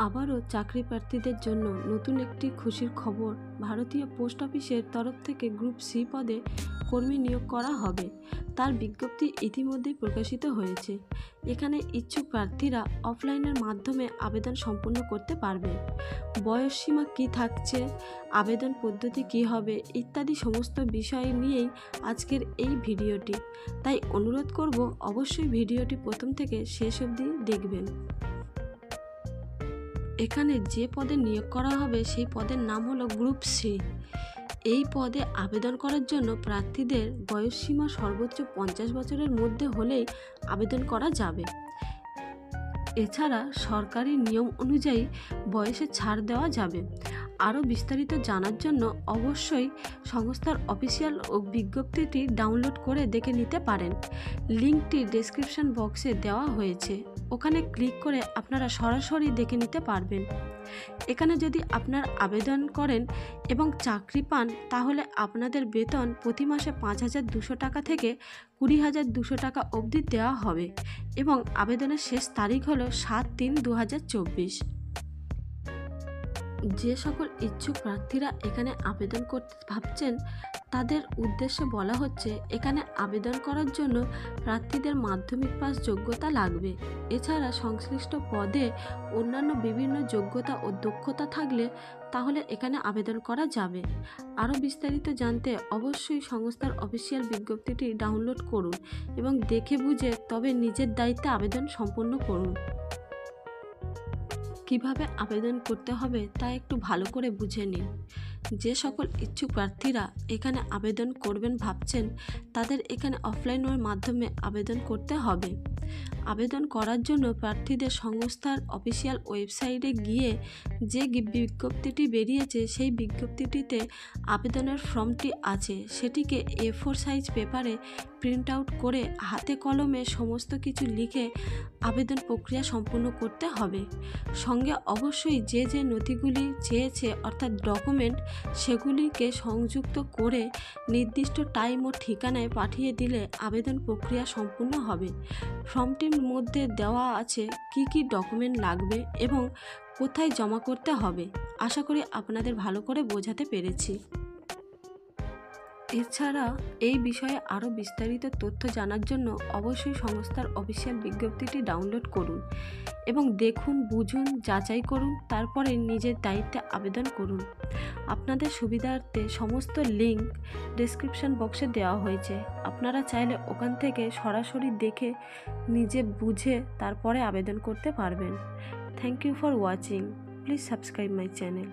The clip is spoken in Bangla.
আবারও চাকরি প্রার্থীদের জন্য নতুন একটি খুশির খবর। ভারতীয় পোস্ট অফিসের তরফ থেকে গ্রুপ সি পদে কর্মী নিয়োগ করা হবে। তার বিজ্ঞপ্তি ইতিমধ্যেই প্রকাশিত হয়েছে। এখানে ইচ্ছুক প্রার্থীরা অফলাইনের মাধ্যমে আবেদন সম্পন্ন করতে পারবে। বয়সসীমা কী থাকছে, আবেদন পদ্ধতি কী হবে ইত্যাদি সমস্ত বিষয় নিয়েই আজকের এই ভিডিওটি। তাই অনুরোধ করব অবশ্যই ভিডিওটি প্রথম থেকে শেষ অবধি দেখবেন। এখানে যে পদে নিয়োগ করা হবে সেই পদের নাম হলো গ্রুপ সি। এই পদে আবেদন করার জন্য প্রার্থীদের বয়সসীমা সর্বোচ্চ 50 বছরের মধ্যে হলেই আবেদন করা যাবে। এছাড়া সরকারি নিয়ম অনুযায়ী বয়সে ছাড় দেওয়া যাবে। আরও বিস্তারিত জানার জন্য অবশ্যই সংস্থার অফিসিয়াল বিজ্ঞপ্তিটি ডাউনলোড করে দেখে নিতে পারেন। লিঙ্কটি ডেসক্রিপশন বক্সে দেওয়া হয়েছে, ওখানে ক্লিক করে আপনারা সরাসরি দেখে নিতে পারবেন। এখানে যদি আপনার আবেদন করেন এবং চাকরি পান তাহলে আপনাদের বেতন প্রতি মাসে 5,200 টাকা থেকে 20,200 টাকা অবধি দেওয়া হবে এবং আবেদনের শেষ তারিখ হলো 7/3/2024। যে সকল ইচ্ছুক প্রার্থীরা এখানে আবেদন করতে ভাবছেন তাদের উদ্দেশ্যে বলা হচ্ছে, এখানে আবেদন করার জন্য প্রার্থীদের মাধ্যমিক পাস যোগ্যতা লাগবে। এছাড়া সংশ্লিষ্ট পদে অন্যান্য বিভিন্ন যোগ্যতা ও দক্ষতা থাকলে তাহলে এখানে আবেদন করা যাবে। আরও বিস্তারিত জানতে অবশ্যই সংস্থার অফিসিয়াল বিজ্ঞপ্তিটি ডাউনলোড করুন এবং দেখে বুঝে তবে নিজের দায়িত্বে আবেদন সম্পন্ন করুন। কিভাবে আবেদন করতে হবে তা একটু ভালো করে বুঝে নিন। যে সকল ইচ্ছুক প্রার্থীরা এখানে আবেদন করবেন ভাবছেন তাদের এখানে অফলাইনের মাধ্যমে আবেদন করতে হবে। আবেদন করার জন্য প্রার্থীদের সংস্থার অফিসিয়াল ওয়েবসাইটে গিয়ে যে বিজ্ঞপ্তিটি বেরিয়েছে সেই বিজ্ঞপ্তিটিতে আবেদনের ফর্মটি আছে, সেটিকে A4 সাইজ পেপারে প্রিন্ট আউট করে হাতে কলমে সমস্ত কিছু লিখে আবেদন প্রক্রিয়া সম্পূর্ণ করতে হবে। সঙ্গে অবশ্যই যে যে নথিগুলি চেয়েছে অর্থাৎ ডকুমেন্ট সেগুলিকে সংযুক্ত করে নির্দিষ্ট টাইম ও ঠিকানায় পাঠিয়ে দিলে আবেদন প্রক্রিয়া সম্পূর্ণ হবে। ফর্মটির মধ্যে দেওয়া আছে কি কি ডকুমেন্ট লাগবে এবং কোথায় জমা করতে হবে। আশা করি আপনাদের ভালো করে বোঝাতে পেরেছি। এছাড়া এই বিষয়ে আরও বিস্তারিত তথ্য জানার জন্য অবশ্যই সংস্থার অফিসিয়াল বিজ্ঞপ্তিটি ডাউনলোড করুন এবং দেখুন, বুঝুন, যাচাই করুন, তারপরে নিজের দায়িত্বে আবেদন করুন। আপনাদের সুবিধার্থে সমস্ত লিঙ্ক ডেসক্রিপশন বক্সে দেওয়া হয়েছে, আপনারা চাইলে ওখান থেকে সরাসরি দেখে নিজে বুঝে তারপরে আবেদন করতে পারবেন। Thank you for watching. Please subscribe my channel.